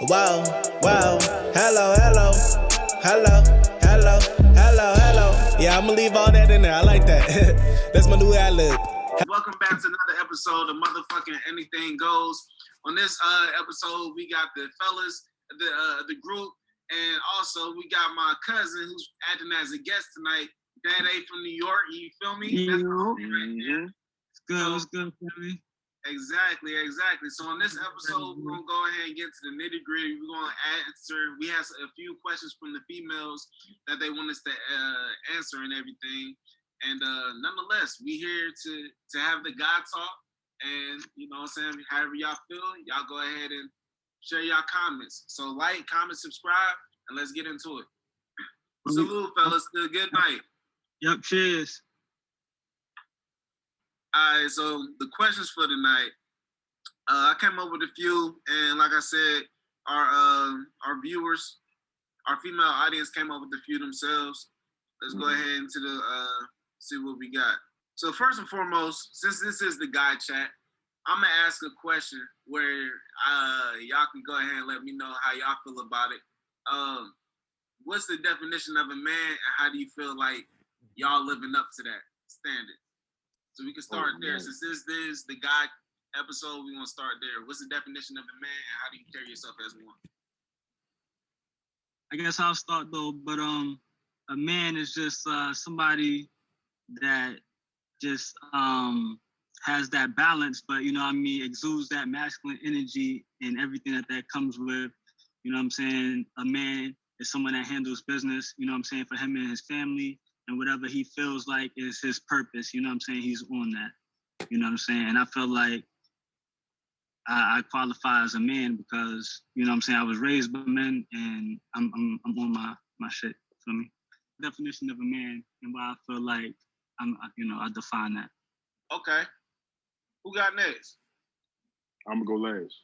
Wow, wow, hello, hello, hello, hello, hello, hello. Yeah, I'ma leave all that in there. I like that. That's my new ad-lib. Welcome back to another episode of Motherfucking Anything Goes. On this episode, we got the fellas, the group, and also we got my cousin who's acting as a guest tonight, Daddy from New York. You feel me? Yeah. It's good, family. Exactly. So on this episode, we're gonna go ahead and get to the nitty gritty. We're gonna answer. We have a few questions from the females that they want us to answer and everything. And nonetheless, we here to have the God talk. And you know what I'm saying? However y'all feel, y'all go ahead and share y'all comments. So like, comment, subscribe, and let's get into it. Salute, fellas. Good night. Yep, cheers. All right, so the questions for tonight, I came up with a few, and like I said, our viewers, our female audience came up with a few themselves. Let's go ahead into the see what we got. So first and foremost, since this is the guy chat, I'm gonna ask a question where y'all can go ahead and let me know how y'all feel about it. What's the definition of a man, and how do you feel like y'all living up to that standard? So we can start there. Since this is the guy episode, we want to start there. What's the definition of a man, and how do you carry yourself as one? I guess I'll start though, but a man is just somebody that just has that balance, but exudes that masculine energy and everything that comes with, you know what I'm saying? A man is someone that handles business, you know what I'm saying, for him and his family, and whatever he feels like is his purpose, you know what I'm saying? He's on that, you know what I'm saying? And I feel like I qualify as a man because, you know what I'm saying, I was raised by men and I'm on my shit, feel me? Definition of a man and why I feel like I define that. Okay. Who got next? I'm gonna go last.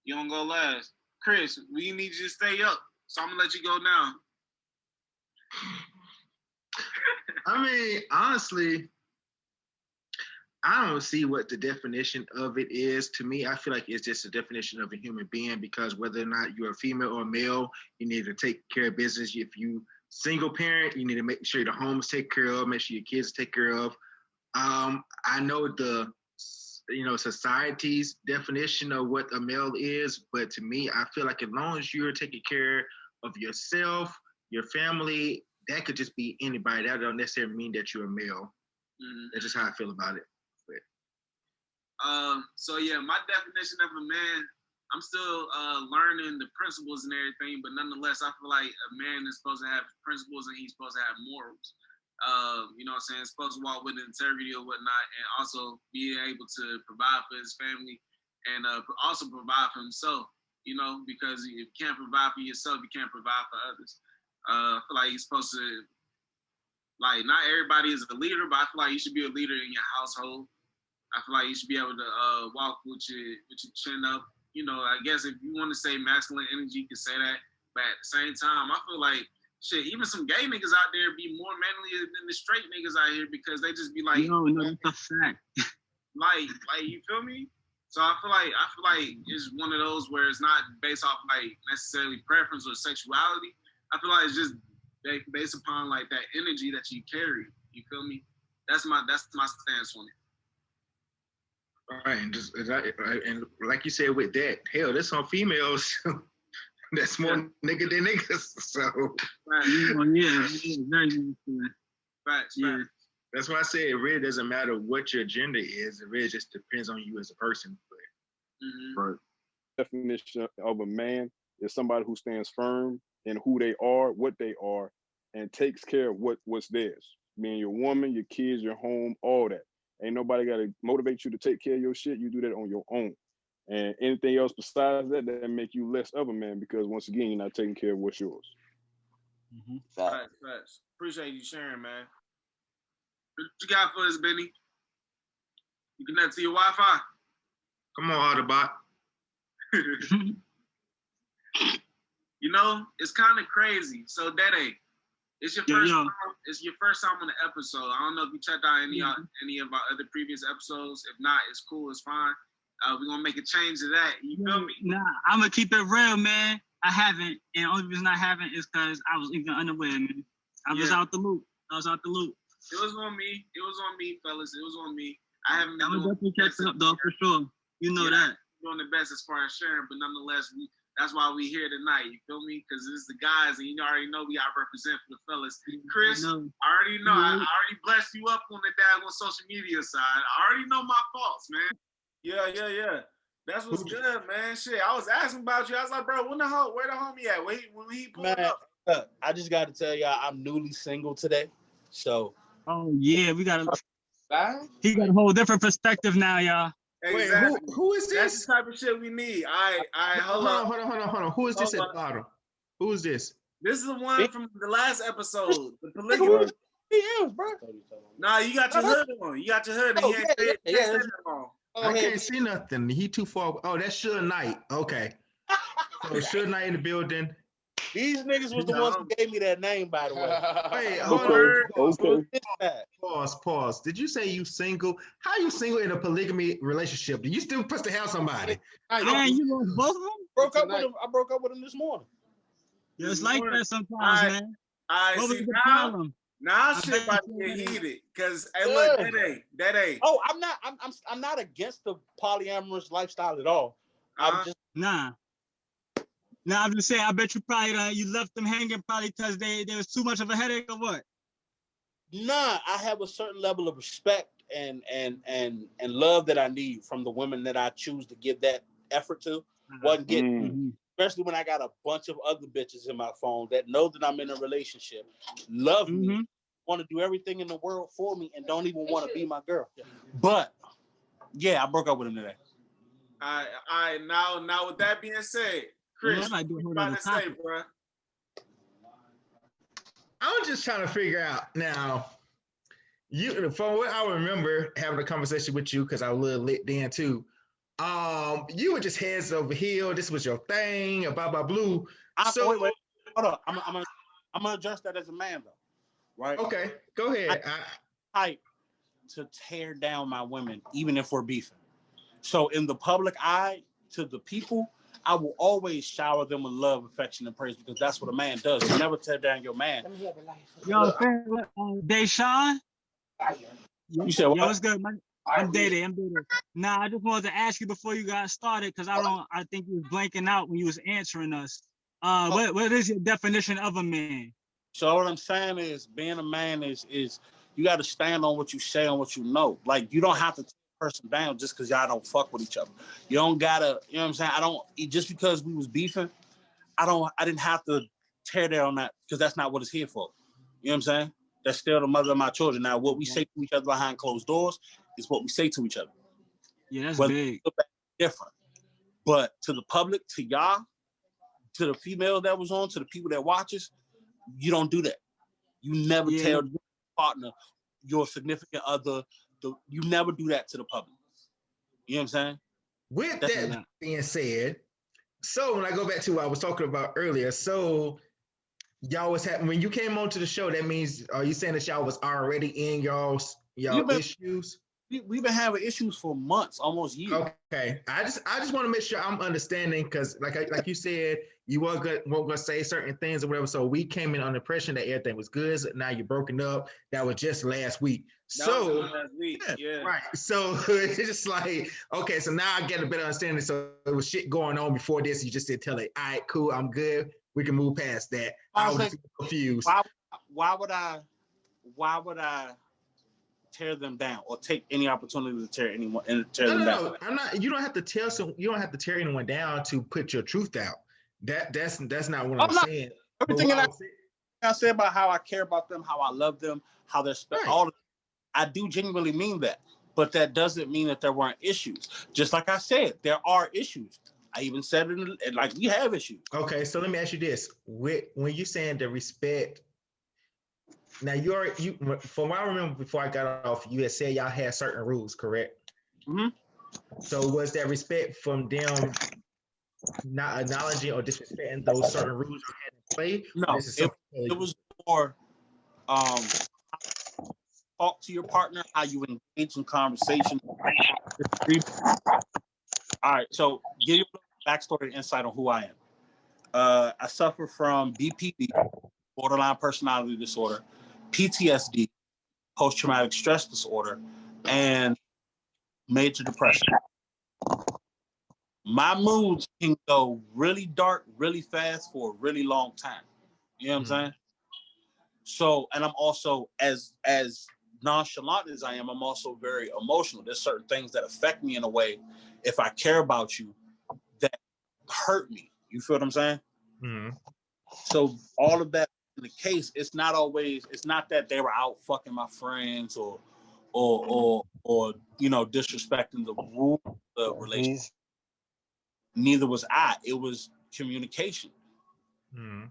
You don't go last. Chris, we need you to stay up, so I'm gonna let you go now. I mean, honestly, I don't see what the definition of it is. To me, I feel like it's just a definition of a human being, because whether or not you're a female or a male, you need to take care of business. If you single parent, you need to make sure the home is taken care of, make sure your kids are taken care of. I know the society's definition of what a male is, but to me, I feel like as long as you're taking care of yourself, your family, that could just be anybody. That don't necessarily mean that you're a male. Mm-hmm. That's just how I feel about it. So yeah, my definition of a man, I'm still learning the principles and everything, but nonetheless, I feel like a man is supposed to have principles and he's supposed to have morals. You know what I'm saying? Supposed to walk with integrity or whatnot, and also be able to provide for his family and also provide for himself, you know, because if you can't provide for yourself, you can't provide for others. I feel like he's supposed to, like, not everybody is a leader, but I feel like you should be a leader in your household. I feel like you should be able to walk with your chin up. You know, I guess if you want to say masculine energy, you can say that. But at the same time, I feel like, shit, even some gay niggas out there be more manly than the straight niggas out here, because they just be like, no, that's a fact. like you feel me? So I feel like it's one of those where it's not based off like necessarily preference or sexuality. I feel like it's just based upon like that energy that you carry. You feel me? That's my stance on it. All right, and like you said with that, hell, there's some females that's more nigga than niggas. So Facts. That's why I say it really doesn't matter what your gender is. It really just depends on you as a person. Right. Definition of a man is somebody who stands firm in who they are, what they are, and takes care of what's theirs. Meaning your woman, your kids, your home, all that. Ain't nobody got to motivate you to take care of your shit. You do that on your own. And anything else besides that make you less of a man, because once again, you're not taking care of what's yours. Mm-hmm. Facts. Appreciate you sharing, man. What you got for us, Benny? You connect to your Wi-Fi? Come on, Autobot. You know, it's kind of crazy. So, Dede, it's your first time. It's your first time on the episode. I don't know if you checked out any of our other previous episodes. If not, it's cool. It's fine. We're gonna make a change to that. You feel me? Nah, I'm gonna keep it real, man. I haven't, and the only reason I haven't is because I was even unaware, man. I was out the loop. It was on me. It was on me, fellas. It was on me. I haven't been I'm doing definitely catching up, though, for sure. You know that. Doing the best as far as sharing, but nonetheless, that's why we here tonight. You feel me? Because this is the guys, and you already know we got to represent for the fellas. Chris, I already know. I already blessed you up on the daggone social media side. I already know my faults, man. Yeah. That's what's good, man. Shit, I was asking about you. I was like, bro, where the homie at? When he pulling up? I just got to tell y'all, I'm newly single today. So. Oh yeah, we got he got a whole different perspective now, y'all. Exactly. Wait, who is this? That's the type of shit we need. Hold on. Who is this at the bottom? Who is this? This is the one from the last episode. The polygamy. Bro. Nah, you got your hood on. You got your hood, and he ain't said that long. I can't see nothing. He too far. Oh, that's Suge Knight. Okay. So Suge Knight in the building. These niggas was the ones who gave me that name, by the way. Wait, hold on. Pause. Did you say you single? How you single in a polygamy relationship? Do you still supposed to have somebody? Man, you lost both of them? I broke up with him this morning. Yeah, it's like that sometimes, man. What was the problem? Now shit about to get heated, cause hey, look, that ain't. Oh, I'm not against the polyamorous lifestyle at all. I'm just I'm just saying. I bet you probably you left them hanging probably because there was too much of a headache or what? Nah, I have a certain level of respect and love that I need from the women that I choose to give that effort to. Wasn't getting, especially when I got a bunch of other bitches in my phone that know that I'm in a relationship, love me, want to do everything in the world for me, and don't even want to be my girl. But yeah, I broke up with him today. All right. Now with that being said, Chris, what you about to say, bro? I'm just trying to figure out now. You, from what I remember having a conversation with you, because I was a little lit then too. You were just heads over heels. This was your thing, blah blah blue. Wait, hold on. I'm gonna address that as a man though, right? Okay, go ahead. I to tear down my women, even if we're beefing. So in the public eye, to the people, I will always shower them with love, affection, and praise because that's what a man does. You never tear down your man. Yo, Deshaun? You said what? Yo, what's good, man? I'm dated. Nah, I just wanted to ask you before you got started because I think you was blanking out when you was answering us. What is your definition of a man? So what I'm saying is being a man is you got to stand on what you say and what you know. Like you don't have to tear a person down just because y'all don't fuck with each other. You don't gotta, you know what I'm saying? Just because we was beefing, I didn't have to tear down that because that's not what it's here for. You know what I'm saying? That's still the mother of my children. Now, what we say to each other behind closed doors is what we say to each other. Yeah, that's big. Different. But to the public, to y'all, to the female that was on, to the people that watches, you don't do that. You never tell your partner, your significant other, you never do that to the public. You know what I'm saying? With that being said, so when I go back to what I was talking about earlier, so y'all was having, when you came onto the show, that means, are you saying that y'all was already in y'all issues? We've been having issues for months, almost years. Okay, I just want to make sure I'm understanding because, like you said, you weren't gonna say certain things or whatever. So we came in on the impression that everything was good. So now you're broken up. That was just last week. Right. So it's just like, okay, so now I get a better understanding. So there was shit going on before this. You just did tell it, all right, cool, I'm good. We can move past that. I was confused. Why would I tear them down or take any opportunity to tear them down? No. I'm not. You don't have to You don't have to tear anyone down to put your truth out. That's not what I'm saying. Everything I say about how I care about them, how I love them, how they're all. I do genuinely mean that, but that doesn't mean that there weren't issues. Just like I said, there are issues. I even said it like we have issues. Okay, so let me ask you this: when you're saying the respect, now you from what I remember before I got off, you had said y'all had certain rules, correct? Mm-hmm. So was that respect from them not acknowledging or disrespecting those certain rules you had in play? No, it was more talk to your partner, how you engage in conversation. All right, so give you a backstory and insight on who I am. I suffer from BPD, borderline personality disorder, PTSD, post-traumatic stress disorder, and major depression. My moods can go really dark, really fast for a really long time. You know what I'm saying? So, and I'm also as nonchalant as I am, I'm also very emotional. There's certain things that affect me in a way, if I care about you, that hurt me. You feel what I'm saying? Mm-hmm. So all of that in the case, it's not that they were out fucking my friends or you know, disrespecting the rules of the relationship. Neither was I. It was communication. Mm-hmm.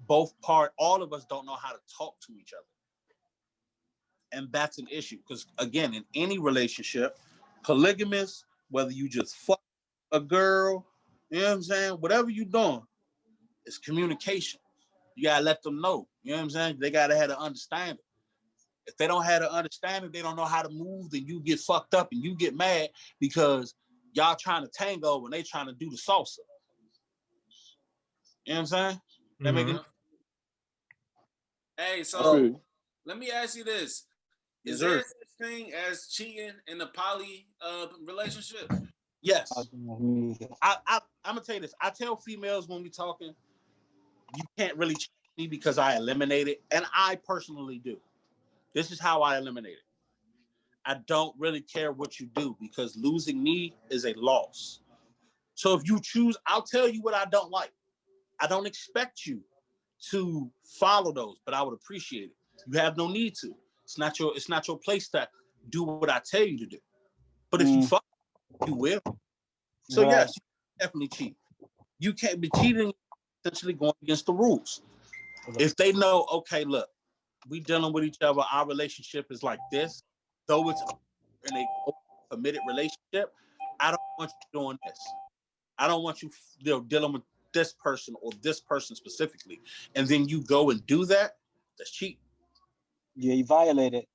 All of us don't know how to talk to each other. And that's an issue. Because again, in any relationship, polygamous, whether you just fuck a girl, you know what I'm saying? Whatever you're doing, it's communication. You gotta let them know. You know what I'm saying? They gotta have an understanding. If they don't have an understanding, they don't know how to move, then you get fucked up and you get mad because y'all trying to tango when they trying to do the salsa. You know what I'm saying? That making Hey, so let me ask you this. Yes, Is there sir. such thing as cheating in a poly relationship? Yes. I'm gonna tell you this. I tell females when we talking, you can't really cheat me because I eliminate it, and I personally do. This is how I eliminate it. I don't really care what you do because losing me is a loss. So if you choose, I'll tell you what I don't like. I don't expect you to follow those, but I would appreciate it. You have no need to. It's not your place to do what I tell you to do. But if you fuck, you will. So yes, you definitely cheat. You can't be cheating, essentially going against the rules. If they know, okay, look, we dealing with each other, our relationship is like this, though it's in a committed relationship, I don't want you doing this. I don't want you, dealing with this person or this person specifically. And then you go and do that, that's cheating. Yeah, you violate it.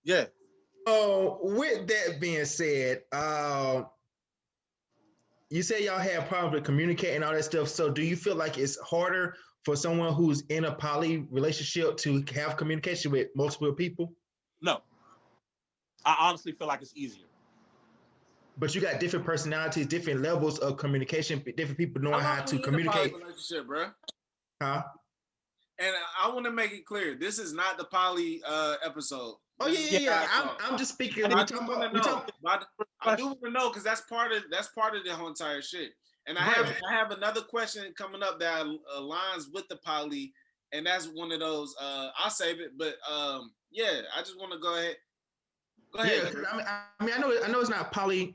Yeah. Oh, with that being said, you say y'all have problems with communicating all that stuff. So do you feel like it's harder for someone who's in a poly relationship to have communication with multiple people? No. I honestly feel like it's easier. But you got different personalities, different levels of communication, different people knowing how to communicate. In a poly relationship, bro. Huh? And I want to make it clear, this is not the poly episode. Oh yeah. I'm just speaking. I do want to know because that's part of the whole entire shit. And I have another question coming up that aligns with the poly, and that's one of those. I'll save it, but yeah, I just want to go ahead. Go ahead. Yeah, I mean, I know it's not poly.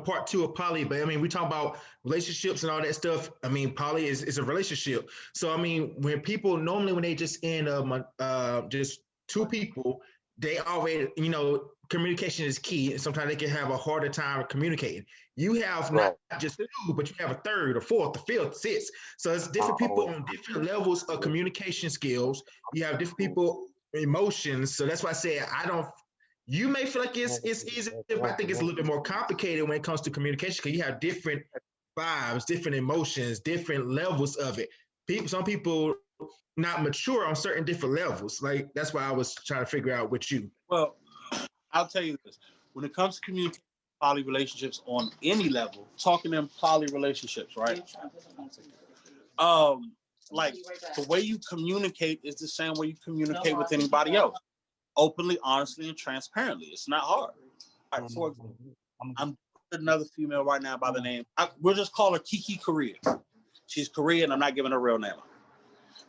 Part 2 of poly, but I mean, we talk about relationships and all that stuff. I mean, poly is a relationship. So I mean, when people normally when they just end just two people, they already communication is key, and sometimes they can have a harder time communicating. You have not just two, but you have a third, a fourth, a fifth, sixth. So it's different people on different levels of communication skills. You have different people emotions. So that's why I say I don't. You may feel like it's easy, but I think it's a little bit more complicated when it comes to communication because you have different vibes, different emotions, different levels of it. Some people not mature on certain different levels. Like that's why I was trying to figure out with you. Well, I'll tell you this: when it comes to communicating poly relationships on any level, talking in poly relationships, right? Like the way you communicate is the same way you communicate with anybody else. Openly, honestly, and transparently. It's not hard. Right, for example, I'm another female right now by the name. We'll just call her Kiki Korea. She's Korean. I'm not giving her real name.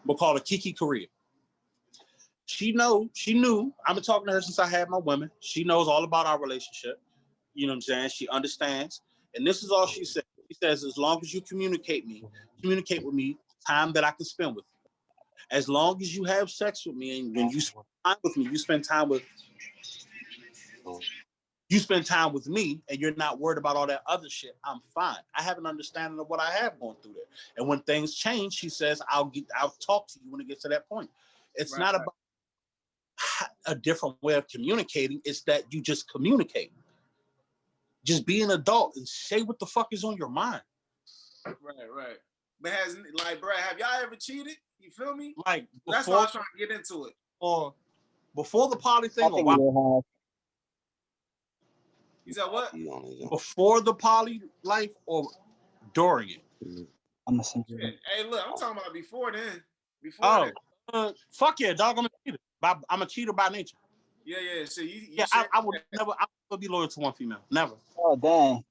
We'll call her Kiki Korea. She knew. I've been talking to her since I had my women. She knows all about our relationship. You know what I'm saying? She understands. And this is all she said. She says, as long as you communicate with me, time that I can spend with you. As long as you have sex with me and when you spend time with me, you spend time with me and you're not worried about all that other shit, I'm fine. I have an understanding of what I have going through there. And when things change, she says, I'll talk to you when it gets to that point. It's not about a different way of communicating. It's that you just communicate. just be an adult and say what the fuck is on your mind. Right. But bro, have y'all ever cheated? You feel me? Like that's why I was trying to get into it. Or before the poly thing, I think we all have. You said what? Before the poly life or during it? I'm a single. Hey, look, I'm talking about before then. Fuck yeah, dog. I'm a cheater. I'm a cheater by nature. Yeah. So I would never. I would be loyal to one female. Never. Oh dang.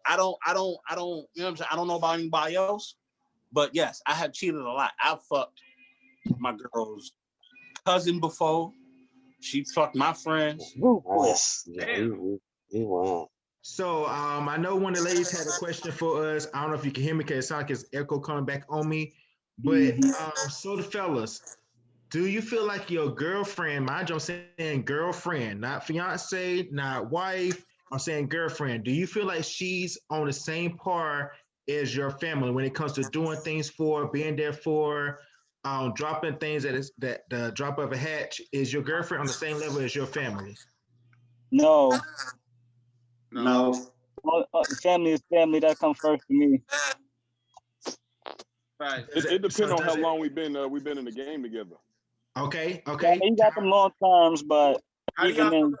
I don't. You know what I'm saying? I don't know about anybody else, but yes, I have cheated a lot. I fucked my girl's cousin before. She fucked my friends. Ruthless. Wow. So I know one of the ladies had a question for us. I don't know if you can hear me because it sounds like it's echo coming back on me. But so the fellas, do you feel like your girlfriend, mind you, I'm saying girlfriend, not fiance, not wife, I'm saying girlfriend. Do you feel like she's on the same par as your family when it comes to doing things for, being there for, dropping things that the drop of a hatch? Is your girlfriend on the same level as your family? No. Family is family. That comes first to me. Right. It depends on how long we've been in the game together. Okay. Yeah, you got them long terms, but how do y'all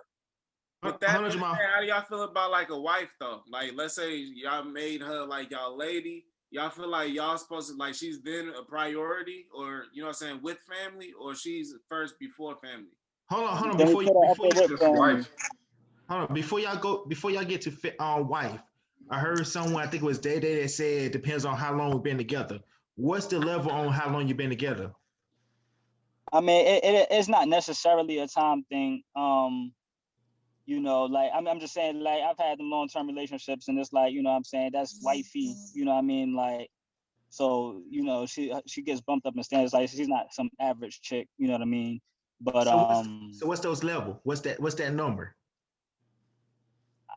feel about like a wife though? Like, let's say y'all made her like y'all lady. Y'all feel like y'all supposed to, like, she's then a priority, or you know what I'm saying, with family, or she's first before family? Hold on. Before y'all get to wife, I heard someone, I think it was Day that said it depends on how long we've been together. What's the level on how long you've been together? I mean, it's not necessarily a time thing. You know, like I'm just saying, like I've had them long-term relationships, and it's like, you know what I'm saying, that's wifey, you know what I mean? Like, so, you know, she gets bumped up in standards, like she's not some average chick, you know what I mean? But so what's those level? What's that number?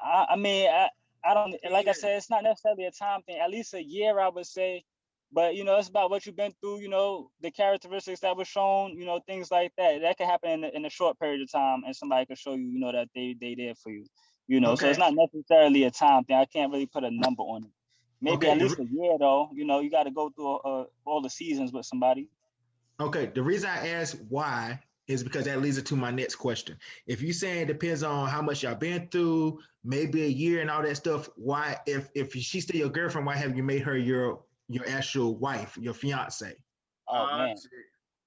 I mean, I don't, like I said, it's not necessarily a time thing. At least a year, I would say. But, you know, it's about what you've been through, you know, the characteristics that were shown, you know, things like that. That could happen in a short period of time, and somebody could show you, you know, that they there for you, you know. Okay. So it's not necessarily a time thing. I can't really put a number on it. Maybe at least a year, though. You know, you got to go through all the seasons with somebody. Okay, the reason I asked why is because that leads to my next question. If you saying it depends on how much y'all been through, maybe a year and all that stuff, why, if she's still your girlfriend, why have you made her your actual wife, your fiance? Oh man.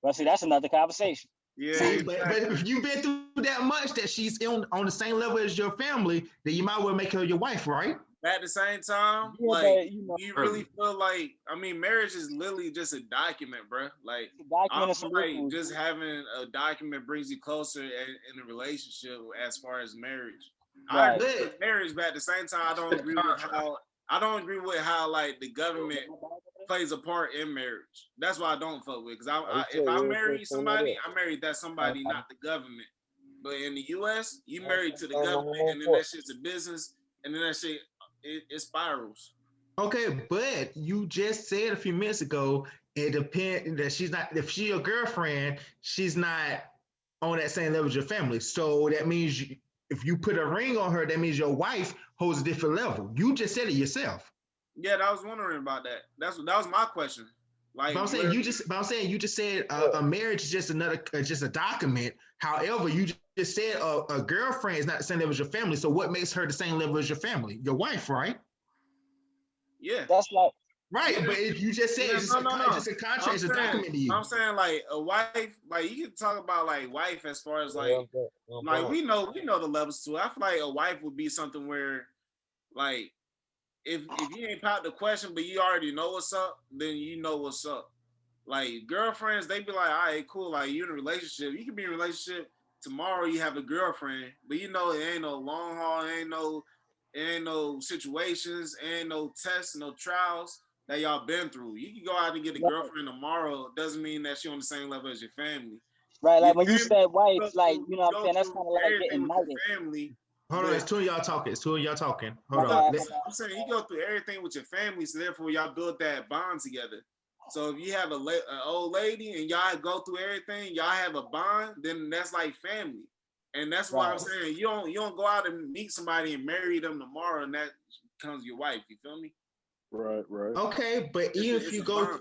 Well, see, that's another conversation. Yeah. See, but if you've been through that much that she's on the same level as your family, then you might well make her your wife, right? At the same time, yeah, like, but, you know, you really feel like, I mean, marriage is literally just a document, bro. Like, I feel like just having a document brings you closer in a relationship as far as marriage. Right. I agree with marriage, but at the same time, I don't agree with how like the government plays a part in marriage. That's why I don't fuck with. Because if I marry somebody, I married that somebody, not the government. But in the U.S., you married to the government, and then that shit's a business, and then that shit it spirals. Okay, but you just said a few minutes ago it depends that she's not. If she's your girlfriend, she's not on that same level as your family. So that means if you put a ring on her, that means your wife holds a different level. You just said it yourself. Yeah, I was wondering about that. That was my question. Like, but I'm saying you just said a marriage is just a document. However, you just said a girlfriend is not the same level as your family. So what makes her the same level as your family? Your wife, right? Yeah, that's like right. Yeah. But if you just said it's just a contract, it's a document to you. I'm saying like a wife, like you can talk about like wife as far as like we know the levels too. I feel like a wife would be something where like if you ain't popped the question, but you already know what's up, then you know what's up. Like girlfriends, they be like, all right, cool. Like you're in a relationship. You can be in a relationship tomorrow. You have a girlfriend, but you know it ain't no long haul. It ain't no situations. It ain't no tests, no trials that y'all been through. You can go out and get a girlfriend tomorrow. Doesn't mean that you're on the same level as your family. Right, like when you said wife, like, you know what I'm saying, that's kind of like getting married. Family. Hold on, it's two of y'all talking. Hold on. I'm saying you go through everything with your family, so therefore y'all build that bond together. So if you have an old lady and y'all go through everything, y'all have a bond, then that's like family. And that's why I'm saying you don't go out and meet somebody and marry them tomorrow, and that becomes your wife. You feel me? Right. Okay, but even if you go,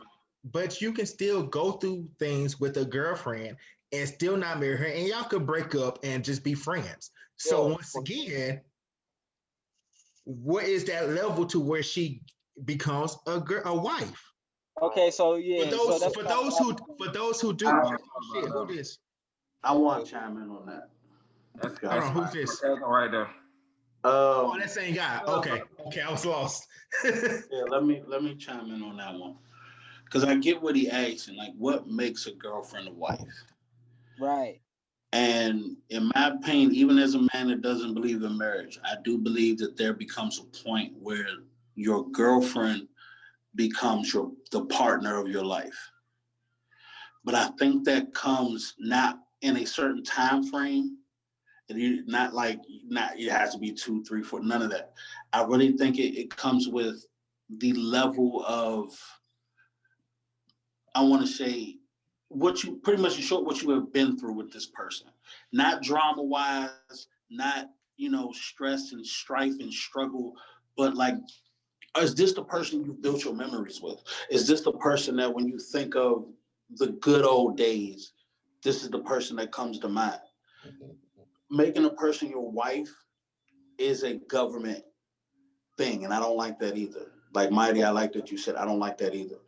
but you can still go through things with a girlfriend and still not marry her, and y'all could break up and just be friends. So once again, what is that level to where she becomes a wife? Okay, so yeah, for those who do, shit, who this? I want to chime in on that. Hold on, who's this? Right there. Oh, that same guy. Okay, I was lost. Yeah, let me chime in on that one, because I get what he asked, and like, what makes a girlfriend a wife? Right. And in my opinion, even as a man that doesn't believe in marriage, I do believe that there becomes a point where your girlfriend becomes the partner of your life. But I think that comes not in a certain time frame. And it has to be 2, 3, 4, none of that. I really think it comes with the level of, I want to say, what you pretty much show what you have been through with this person. Not drama wise, not, stress and strife and struggle, but like, is this the person you've built your memories with? Is this the person that when you think of the good old days, this is the person that comes to mind? Making a person your wife is a government thing, and I don't like that either. Like Mighty, I like that you said I don't like that either,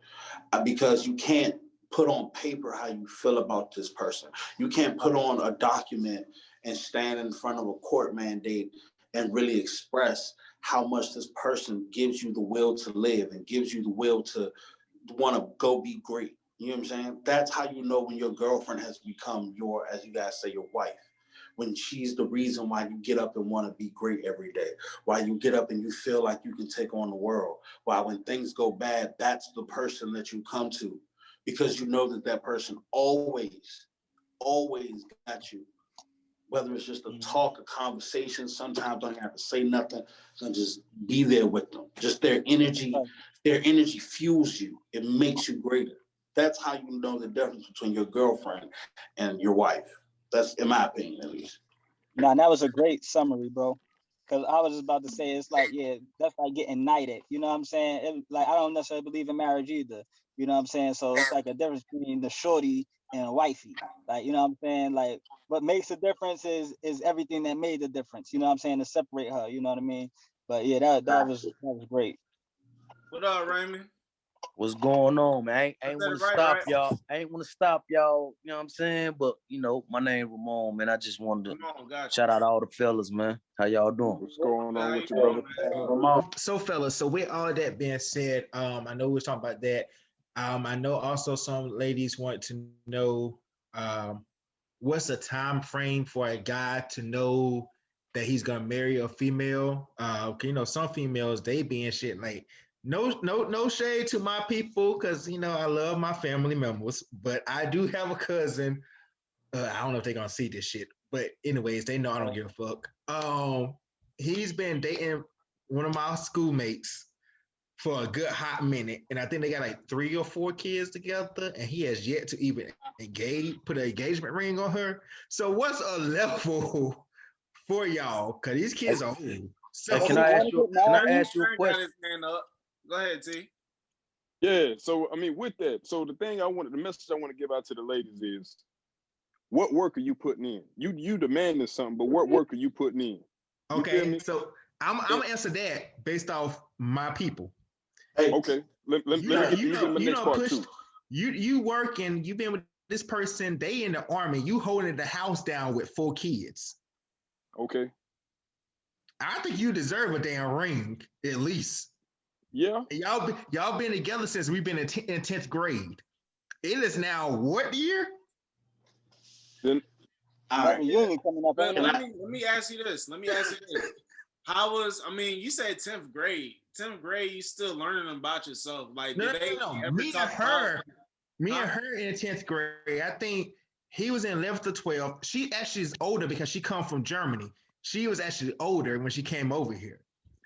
because you can't put on paper how you feel about this person. You can't put on a document and stand in front of a court mandate and really express how much this person gives you the will to live and gives you the will to want to go be great. You know what I'm saying? That's how you know when your girlfriend has become your, as you guys say, your wife. When she's the reason why you get up and want to be great every day, why you get up and you feel like you can take on the world, why when things go bad, that's the person that you come to, because you know that person always got you. Whether it's just a talk, a conversation, sometimes don't have to say nothing, and just be there with them. Just their energy fuels you. It makes you greater. That's how you know the difference between your girlfriend and your wife. That's in my opinion, at least. Nah, that was a great summary, bro. Because I was just about to say, it's like, yeah, that's like getting knighted. You know what I'm saying? Like, I don't necessarily believe in marriage either. You know what I'm saying? So it's like a difference between the shorty and a wifey. Like, you know what I'm saying? Like, what makes the difference is everything that made the difference. You know what I'm saying? To separate her. You know what I mean? But yeah, that was great. What up, Raymond? What's going on, man? I ain't want to stop y'all. I ain't want to stop y'all, you know what I'm saying? But, my name Ramon, man. I just wanted to shout out all the fellas, man. How y'all doing? What's going on with you, brother? So, fellas, with all that being said, I know we were talking about that. I know also some ladies want to know what's the time frame for a guy to know that he's gonna marry a female. Some females, they be in shit like, no shade to my people, because I love my family members, but I do have a cousin. I don't know if they're gonna see this shit, but anyways, they know I don't give a fuck. He's been dating one of my schoolmates for a good hot minute, and I think they got like 3 or 4 kids together, and he has yet to even put an engagement ring on her. So what's a level for y'all? Because these kids are old. So can I ask you a question? Go ahead, T. Yeah, so with that, so the message I want to give out to the ladies is, what work are you putting in? You demanding something, but what work are you putting in? Okay, so I'm gonna answer that based off my people. Okay, let me give my next part too. You work and you've been with this person, they in the army, you holding the house down with 4 kids. Okay. I think you deserve a damn ring, at least. Yeah. Y'all been together since we've been in 10th grade. It is now what year? Then reunion coming up. Let me ask you this. How was, you said 10th grade. 10th grade, you still learning about yourself. Like, no. ever Me talk and her in 10th grade, I think he was in 11th to 12th. She actually is older because she come from Germany. She was actually older when she came over here.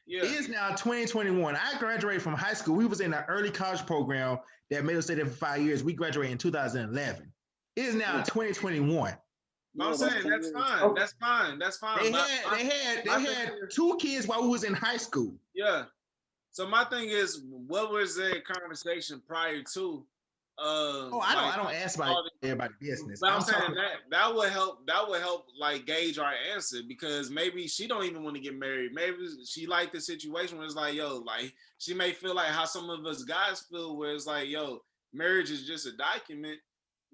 Yeah. It is now 2021. I graduated from high school. We was in an early college program that made us stay there for 5 years. We graduated in 2011. It is now 2021. I'm saying that's fine. That's fine. That's fine. They had 2 kids while we was in high school. Yeah. So my thing is, what was their conversation prior to? I don't ask about everybody's business. But I'm saying that would help. That would help like gauge our answer, because maybe she don't even want to get married. Maybe she like the situation where it's like, yo, like she may feel like how some of us guys feel, where it's like, yo, marriage is just a document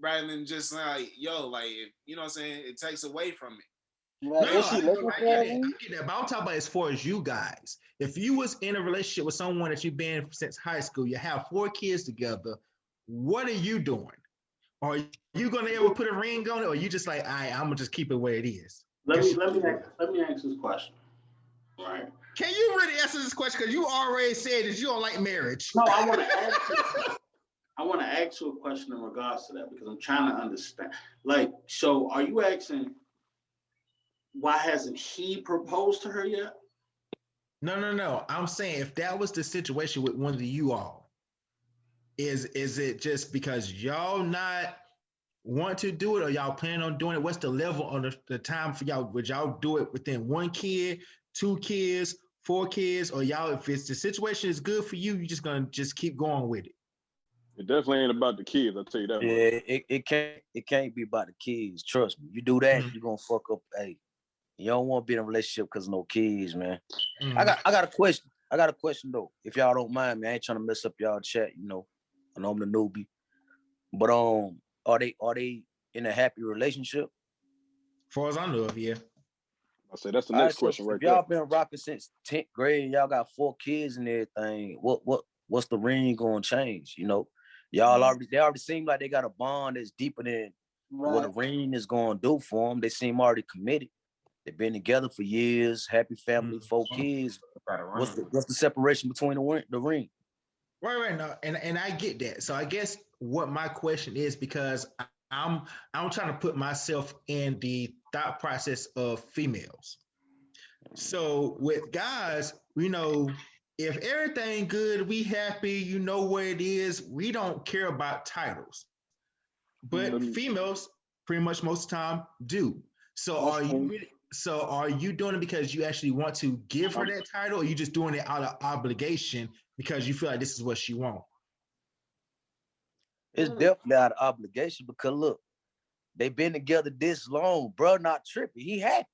rather than just like, yo, like, you know what I'm saying? It takes away from it. Right. No, Is she looking for I get that, but I'm talking about as far as you guys. If you was in a relationship with someone that you've been since high school, you have 4 kids together, what are you doing? Are you gonna ever put a ring on it, or you just like, I'm gonna just keep it where it is? Let me ask this question. Right. Can you really answer this question? Because you already said that you don't like marriage. No, I want to ask you a question in regards to that, because I'm trying to understand. Like, so are you asking why hasn't he proposed to her yet? No. I'm saying if that was the situation with one of you all, is it just because y'all not want to do it, or y'all plan on doing it? What's the level on the time for y'all? Would y'all do it within 1 kid, 2 kids, 4 kids, or y'all, if it's the situation is good for you, you just gonna keep going with it? It definitely ain't about the kids, I'll tell you that. Yeah, it can't be about the kids. Trust me. You do that, you're gonna fuck up. Hey, you don't want to be in a relationship because of no kids, man. I got a question. I got a question though. If y'all don't mind me, I ain't trying to mess up y'all chat, you know. I know I'm the newbie. But are they in a happy relationship? As far as I know of, yeah. I say that's the next question right there. Y'all been rocking since 10th grade and y'all got 4 kids and everything. What's the ring gonna change? You know, y'all already seem like they got a bond that's deeper than what a ring is gonna do for them. They seem already committed. They've been together for years, happy family, 4 kids. What's the separation between the ring? Right. No, and I get that. So I guess what my question is, because I'm trying to put myself in the thought process of females. So with guys, you know, if everything good, we happy, you know where it is, we don't care about titles. But females, pretty much most of the time, do. So are you doing it because you actually want to give her that title, or are you just doing it out of obligation because you feel like this is what she wants? It's definitely out of obligation, because look, they've been together this long, bro. Not tripping. He happy.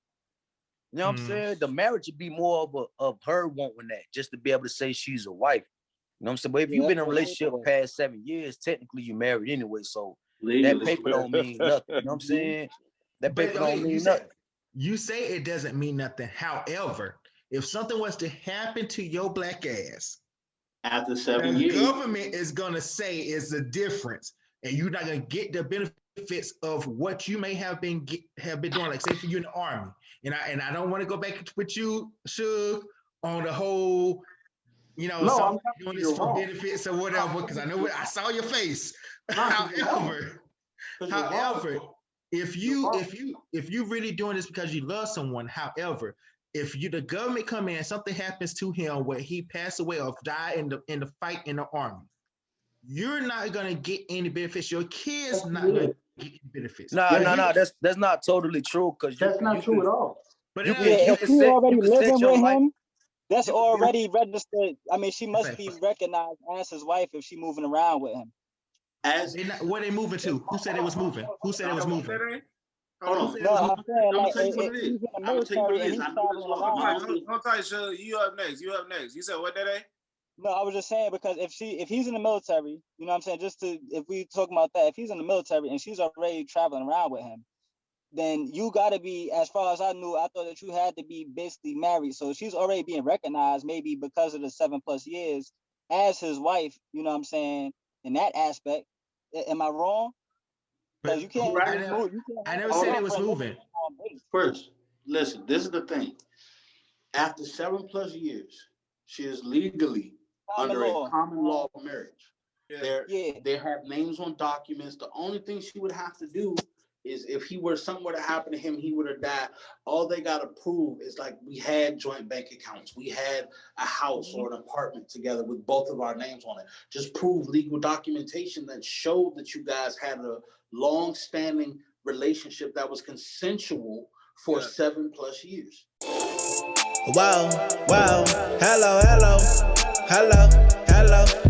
You know what I'm saying? The marriage would be more of her wanting that, just to be able to say she's a wife. You know what I'm saying? But if you've been in a relationship past 7 years, technically you married anyway. So that paper don't mean nothing. You know what I'm saying? That paper don't mean nothing. You say it doesn't mean nothing. However, if something was to happen to your black ass after 7 years, the government is gonna say is the difference, and you're not gonna get the benefits of what you may have been doing. Like, say for you in the army, and I don't want to go back with you, Suge, on the whole, you know, I'm doing this for benefits or whatever, because I know I saw your face. However, if you really doing this because you love someone, however, if the government come in and something happens to him where he passed away or die in the fight in the army, you're not gonna get any benefits. Your kids not gonna get any benefits. No. That's not totally true, because that's not true at all. But if she's already living with him, that's already registered. I mean, she must be recognized as his wife if she's moving around with him. Where they moving to? Who said it was moving? Hold on. No, I'm saying, like, if he's in the military and he's traveling around. Hold tight, you up next. You said what, Dede? No, I was just saying, because if he's in the military, you know what I'm saying, if we talk about that, if he's in the military and she's already traveling around with him, then you got to be, as far as I knew, I thought that you had to be basically married. So she's already being recognized, maybe because of the 7+ years, as his wife, you know what I'm saying, in that aspect. Am I wrong? Because you can't. I never said it was moving. First, listen, this is the thing. After 7+ years, she is legally under a common law marriage. They have names on documents. The only thing she would have to do is, if something were to happen to him, he would have died. All they got to prove is, like, we had joint bank accounts. We had a house or an apartment together with both of our names on it. Just prove legal documentation that showed that you guys had a long-standing relationship that was consensual for 7+ years. Wow, wow, hello, hello, hello, hello.